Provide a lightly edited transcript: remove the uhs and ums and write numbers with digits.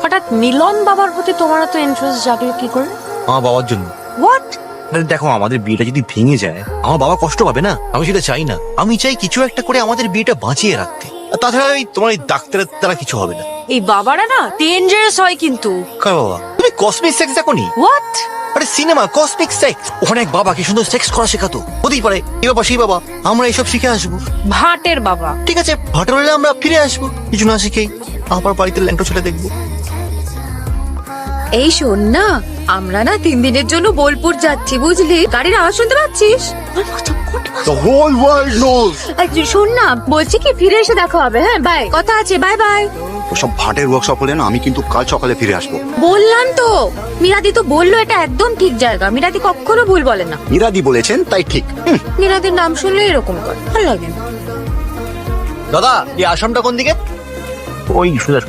হঠাৎ মিলন বাবার প্রতি তোমার এত ইন্টারেস্ট জাগলো কি করে? আমার বাবার জন্য। হোয়াট? দেখো আমাদের বিয়েটা যদি ভেঙে যায় আমার বাবা কষ্ট পাবে না, আমি সেটা চাই না। আমি চাই কিছু একটা করে আমাদের বিয়েটা বাঁচিয়ে রাখতে। আর তাছাড়া তোমার এই ডাক্তারের দ্বারা কিছু হবে না। এই বাবারা না ডেঞ্জারাস হয় কিন্তু। কার বাবা? তুমি কসমিক সেক্স দেখোনি? হোয়াট? আরে সিনেমা কসমিক সেক্স, ওখানে এক বাবা কি সুন্দর সেক্স করা শেখাতো। হতেই পারে এই বাবা সেই বাবা, আমরা এইসব শিখে আসবো। ভাটের বাবা। ঠিক আছে, ভাটার হলে আমরা ফিরে আসবো, কিছু না শিখেই আবার বাড়িতে ল্যাংটো ছেলে দেখবো। এই শোন না, আমরা না 3 দিনের জন্য বোলপুর যাচ্ছি বুঝলি, গাড়ির আওয়াজ শুনতে পাচ্ছিস? The whole world knows. শোন না, বলছি কি ফিরে এসে দেখা হবে। হ্যাঁ বাই, কথা আছে, বাই বাই। ওসব ভাটের ওয়ার্কশপ হলে না আমি কিন্তু কাল সকালে ফিরে আসবো। বললাম তো, মিরাদি তো বললো এটা একদম ঠিক জায়গা। মিরাদি কখনো ভুল বলে না। মিরাদি বলেছেন তাই ঠিক। মিরাদির নাম শুনলে এরকম করে ভালো লাগে না। দাদা এই আসামটা কোন দিকে? ওই সোজা।